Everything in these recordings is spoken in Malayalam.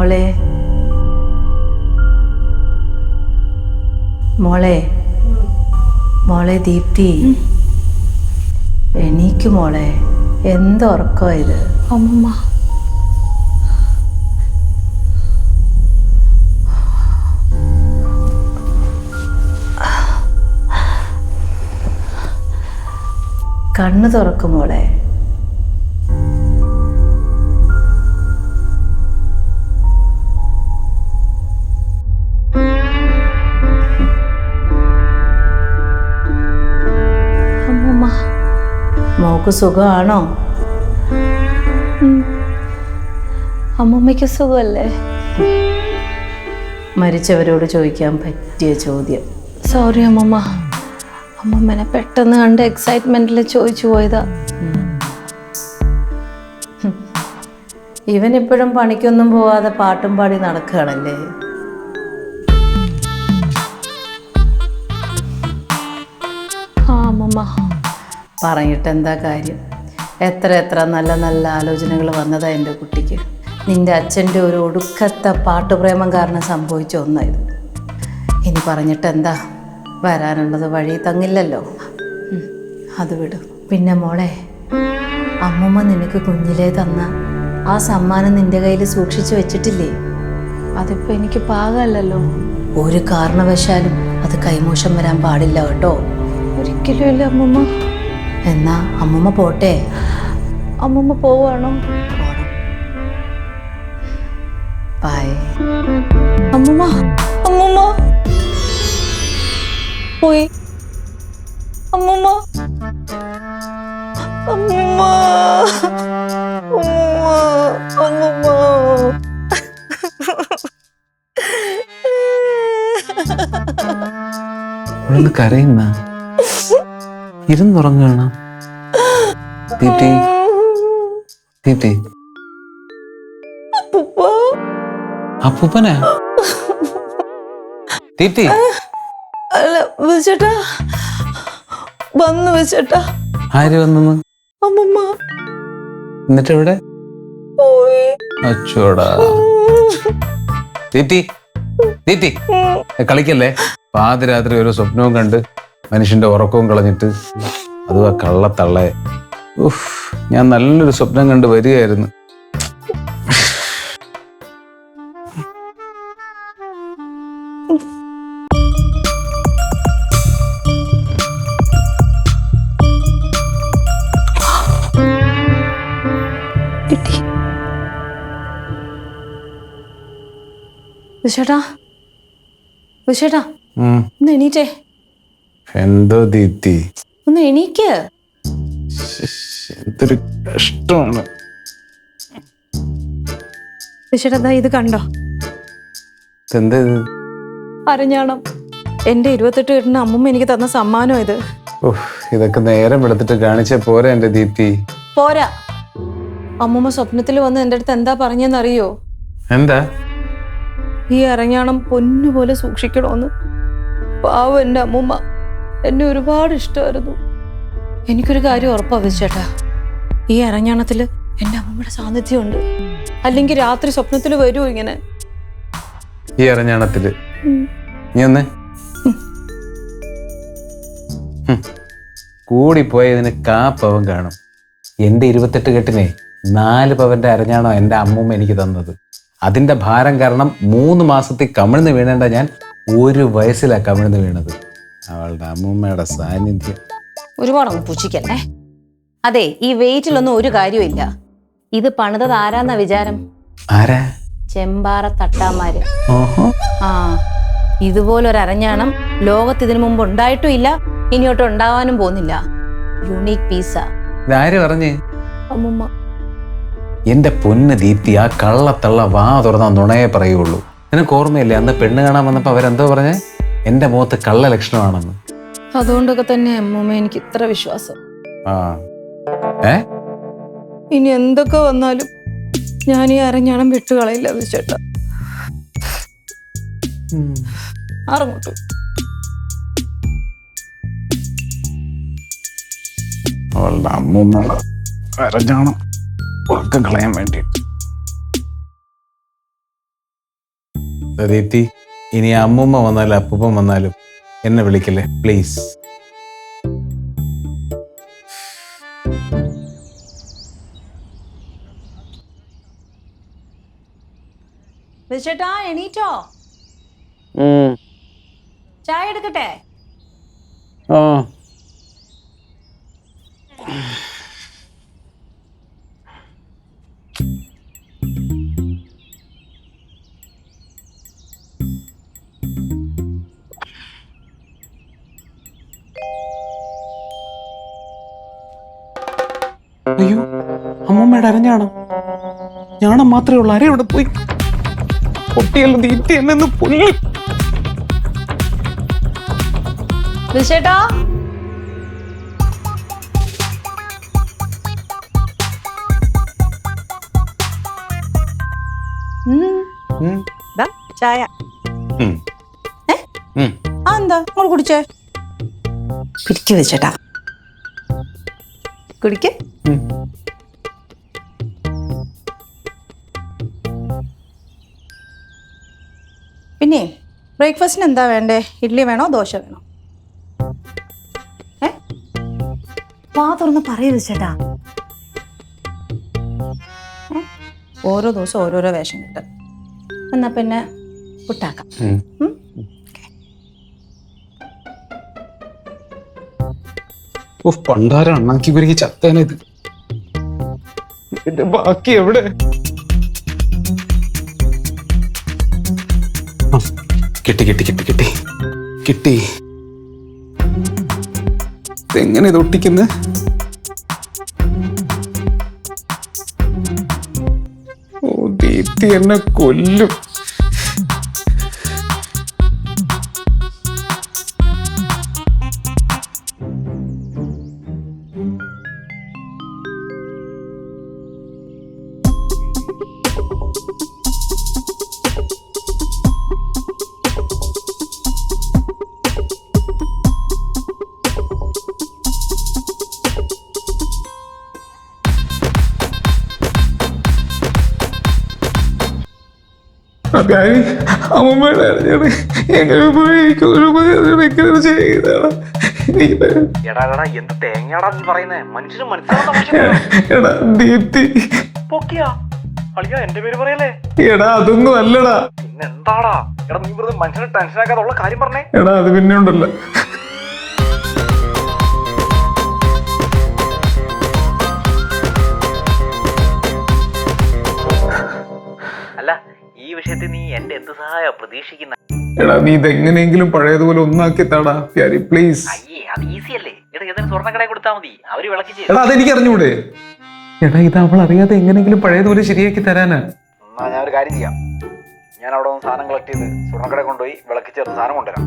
മോളെ മോളെ മോളെ ദീപ്തി എണീക്ക് മോളെ. എന്തുറക്കോ ഇത്? അമ്മ കണ്ണു തുറക്കും മോളെ. അമ്മ മോക്ക് സുഖമാണോ? അമ്മമ്മയ്ക്ക് സുഖമല്ലേ? മരിച്ചവരോട് ചോദിക്കാൻ പറ്റിയ ചോദ്യം. സോറി അമ്മമ്മ, അമ്മമ്മനെ പെട്ടെന്ന് കണ്ട് എക്സൈറ്റ്മെന്റിൽ ചോദിച്ചു പോയതാ. ഇവനിപ്പോഴും പണിക്കൊന്നും പോവാതെ പാട്ടും പാടി നടക്കുകയാണല്ലേ? ആ അമ്മമ്മ. പറഞ്ഞിട്ട് എന്താ കാര്യം? എത്ര നല്ല നല്ല ആലോചനകൾ വന്നതാ എൻ്റെ കുട്ടിക്ക്. നിൻ്റെ അച്ഛൻ്റെ ഒരു ഒടുക്കത്തെ പാട്ടുപ്രേമം കാരണം സംഭവിച്ച ഒന്നായത്. ഇനി പറഞ്ഞിട്ട് എന്താ? വരാനുള്ളത് വഴി തങ്ങില്ലല്ലോ. അത് വിടും. പിന്നെ മോളെ, അമ്മൂമ്മ നിനക്ക് കുഞ്ഞിലേ തന്ന ആ സമ്മാനം നിൻ്റെ കയ്യിൽ സൂക്ഷിച്ചു വെച്ചിട്ടില്ലേ? അതിപ്പോ എനിക്ക് പാകമല്ലല്ലോ. ഒരു കാരണവശാലും അത് കൈമോശം വരാൻ പാടില്ല കേട്ടോ. ഒരിക്കലും ഇല്ല അമ്മമ്മ. എന്നാ അമ്മൂമ്മ പോട്ടെ. അമ്മമ്മ പോവാണോ? ബൈ. അമ്മമ്മ അമ്മമ്മ പോയി. അമ്മമ്മ അമ്മമ്മ അമ്മമ്മ അമ്മ കരയുന്ന ഇരുന്നുറങ്ങാണ്. ദീപ്തി ദീപ്തി അപ്പൂപ്പനെ ദീപ്തി. അല്ല വിളിച്ചേട്ടാ, വന്നു വിളിച്ചേട്ടാ. ആര് വന്നു? അമ്മമ്മ. എന്നിട്ട് എവിടെ പോയി. അച്ചോടാ. ദീപ്തി ദീപ്തി കളിക്കല്ലേ. പാതിരാത്രി ഒരു സ്വപ്നവും കണ്ട് മനുഷ്യന്റെ ഉറക്കവും കളഞ്ഞിട്ട് അതും ആ കള്ളത്തള്ളേ. ഞാൻ നല്ലൊരു സ്വപ്നം കണ്ട് വരികയായിരുന്നു. വിശേട്ടാ വിശേട്ടാ ഒന്ന് എണീറ്റേ. എന്തോ ദീപ്തി? ഒന്ന് എണീക്ക്. എന്തൊരു കഷ്ടമാണ്. വിശേട്ടാ ഇത് കണ്ടോ? എന്താ ഇത്? അരഞ്ഞാണം. എന്റെ 28 കെട്ടിന് അമ്മമ്മ എനിക്ക് തന്ന സമ്മാനം ഇത്. ഇതൊക്കെ നേരം വെളുത്തിട്ട് കാണിച്ച പോരാ എന്റെ ദീപ്തി? പോരാ. അമ്മമ്മ സ്വപ്നത്തിൽ വന്ന് എന്റെ അടുത്ത് എന്താ പറഞ്ഞെന്നറിയോ? എന്താ? ഈ അരഞ്ഞാണം പൊന്നുപോലെ സൂക്ഷിക്കണോന്ന്. പാവം എന്റെ അമ്മൂമ്മ. എന്നെ ഒരുപാട് ഇഷ്ടമായിരുന്നു. എനിക്കൊരു കാര്യം ഉറപ്പാ വിളിച്ചേട്ടാ, ഈ അരഞ്ഞാണത്തില് എന്റെ അമ്മമ്മയുടെ സാന്നിധ്യമുണ്ട്. അല്ലെങ്കിൽ രാത്രി സ്വപ്നത്തിൽ വരൂ ഇങ്ങനെ. ഈ അരഞ്ഞാണത്തില് നീ ഒന്ന് കൂടിപ്പോയതിന് 1/4 പവൻ കാണും. എന്റെ 28 കെട്ടിനെ 4 പവന്റെ അരഞ്ഞാണോ എന്റെ അമ്മൂമ്മ എനിക്ക് തന്നത്. അതിന്റെ ഭാരം കാരണം 3 മാസത്തിൽ കമിഴ്ന്ന് വീണേണ്ട ഞാൻ 1 വയസ്സിലാണ് കമിഴ്ന്ന് വീണത്. അവളുടെ അമ്മൂമ്മയുടെ സാന്നിധ്യം. ഒരുപാടൊന്നും പുച്ഛിക്കല്ലേ. അതെ, ഈ വെയിറ്റിലൊന്നും ഒരു കാര്യമില്ല. ഇത് പണിതത് ആരാന്ന വിചാരം? ആരാ? ചെമ്പാറ തട്ടാമാര്. ആ, ഇതുപോലൊരു അരഞ്ഞാണം ലോകത്ത് ഇതിനു മുമ്പ് ഉണ്ടായിട്ടും ഇല്ല, ഇനിയോട്ടും ഉണ്ടാവാനും പോകുന്നില്ല. യുണീക് പീസാ. ഇതാര് പറഞ്ഞേ? അമ്മൂമ്മ. എന്റെ പൊന്ന് ദീപ്തി, ആ കള്ളത്തള്ള വാ തുറന്ന നുണയെ പറയുള്ളൂ. നിനക്ക് ഓർമ്മയില്ലേ അന്ന് പെണ്ണ് കാണാൻ വന്നപ്പോ അവരെന്തോ പറഞ്ഞേ? എന്റെ മുഖത്ത് കള്ള ലക്ഷണമാണെന്ന്. അതുകൊണ്ടൊക്കെ തന്നെ അമ്മൂമ്മ എനിക്ക് ഇത്ര വിശ്വാസം. ആ ഇനി എന്തൊക്കെ വന്നാലും ഞാൻ ഈ അരഞ്ഞാണം വിട്ടുകളയില്ല വിളിച്ചേട്ടാ. ആറങ്ങോട്ട് അവളുടെ അമ്മൂമ്മ അരഞ്ഞാണം ഉറക്കം കളയാൻ വേണ്ടി ദീപ്തി, ഇനി അമ്മൂമ്മ വന്നാലും അപ്പൂപ്പൻ വന്നാലും എന്നെ വിളിക്കല്ലേ പ്ലീസ്. വിളിച്ചേട്ടാ എണീറ്റോ? ചായ എടുക്കട്ടെ? അയ്യോ, അമ്മൂമ്മയുടെ അരഞ്ഞാണം. ഞാണം മാത്രമേ ഉള്ളൂ. അര ഇവിടെ പോയി. പൊട്ടിയല്ല ദീപ്തി എന്നെ പുല്ല്. വിളിച്ചേട്ടാ ചായ. എന്താ നിങ്ങൾ കുടിച്ചേ? പിടിക്ക് വെച്ചേട്ടാ, കുടിക്ക്. പിന്നെ ബ്രേക്ക്ഫാസ്റ്റിന് എന്താ വേണ്ടേ? ഇഡ്ഡലി വേണോ ദോശ വേണോ? വാ തുറന്ന് പറയൂ ചേട്ടാ. ഓരോ ദിവസം ഓരോരോ വേഷം കിട്ടും. എന്നാ പിന്നെ പുട്ടാക്കാം. പണ്ടാരം അണ്ണാക്കി കുരുങ്ങി ചത്തേനത്. ഇതിന്റെ ബാക്കി എവിടെ? കിട്ടി കിട്ടി കിട്ടി കിട്ടി കിട്ടി. ഇതെങ്ങനെ ഇത് ഒട്ടിക്കുന്നത്? ഓ, ദീപ്തി എന്നെ കൊല്ലും. അമ്മൂമ്മയുടെ എങ്ങനെ പോയി എനിക്ക് ഒരു ചെയ്താണ്. എന്ത് തേങ്ങയാടാ നീ പറയുന്നേ? മനുഷ്യന് മനസ്സിലാവുന്ന എടാ ദീപ്തി, അളിയാ എന്റെ പേര് പറയല്ലേ? എടാ അതൊന്നും അല്ലടാ. പിന്നെന്താടാ? എടാ നീ വെറുതെ മനുഷ്യനെ ടെൻഷനാക്കാതെ ഉള്ള കാര്യം പറഞ്ഞേ. എടാ അത് പിന്നെ ഉണ്ടല്ലോ. അല്ല, ഈ വിഷയത്തിൽ നീ എന്റെ എന്ത് സഹായം പ്രതീക്ഷിക്കുന്ന? എടാ നീ ഇതെങ്ങനെയെങ്കിലും പഴയതുപോലെ ഒന്നാക്കി താടാ പ്യാരി, പ്ലീസ്. അയ്യേ, അത് ഈസി അല്ലേ? എടാ ഏതെങ്കിലും സ്വർണ്ണക്കടയിൽ കൊടുത്താൽ മതി, അവര് വിളക്കി ചെയ്യും. എടാ അതെനിക്ക് അറിഞ്ഞൂടെ? എടാ ഇത് അവൾ അറിയാതെ എങ്ങനെയെങ്കിലും പഴയതുപോലെ ശരിയാക്കി തരാനാ. എന്നാ ഞാൻ ഒരു കാര്യം ചെയ്യാം. ഞാൻ അവിടെ നിന്ന് സാധനം കളക്ട് ചെയ്ത് സ്വർണ്ണക്കടയിൽ കൊണ്ടുപോയി വിളക്കി ചേർത്ത് സാധനം കൊണ്ടുവരാം.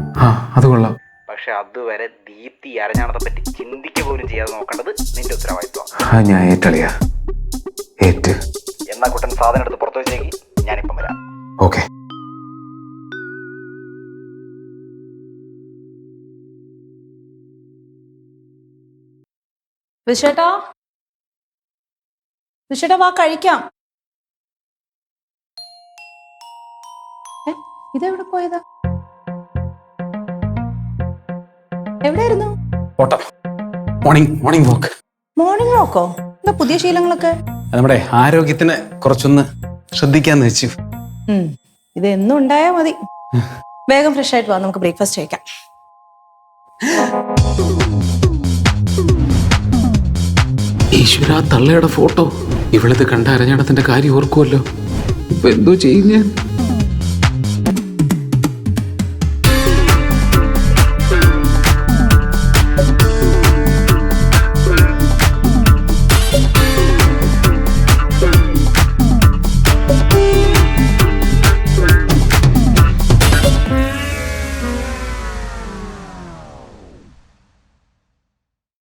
അത് കൊള്ളാം. പക്ഷെ അതുവരെ ദീപ്തി അരഞ്ഞാണത്തെ പറ്റി ചിന്തിക്കുക പോലും ചെയ്യാതെ നോക്കേണ്ടത് നിന്റെ ഉത്തരവാദിത്വമാണ്. ഞാൻ ഏറ്റളിയാ. ഏറ്റ്. എന്നാ കുട്ടൻ സാധനം എടുത്ത് പുറത്തു വെച്ചേക്ക്, ഞാനിപ്പം വരാം. ഓക്കെ. വിശേട്ടാ, വിശേട്ടാ വാ കഴിക്കാം. ഇതെവിടെ പോയതാ? എവിടെയായിരുന്നു? Morning walk. മോർണിംഗ് വാക്കോ? എന്താ പുതിയ ശീലങ്ങളൊക്കെ? നമ്മുടെ ആരോഗ്യത്തിന് കുറച്ചൊന്ന് ശ്രദ്ധിക്കാന്ന് വെച്ചു. ഇത് എന്നും ഉണ്ടായാ മതി. വേഗം ഫ്രഷ് ആയിട്ട് വാ, നമുക്ക് ബ്രേക്ക്ഫാസ്റ്റ് കഴിക്കാം. ഈശ്വര, തള്ളയുടെ ഫോട്ടോ. ഇവളിത് കണ്ട അരഞ്ഞാടത്തിന്റെ കാര്യം ഓർക്കുമല്ലോ. ഇപ്പൊ എന്തോ ചെയ്യും ഞാൻ?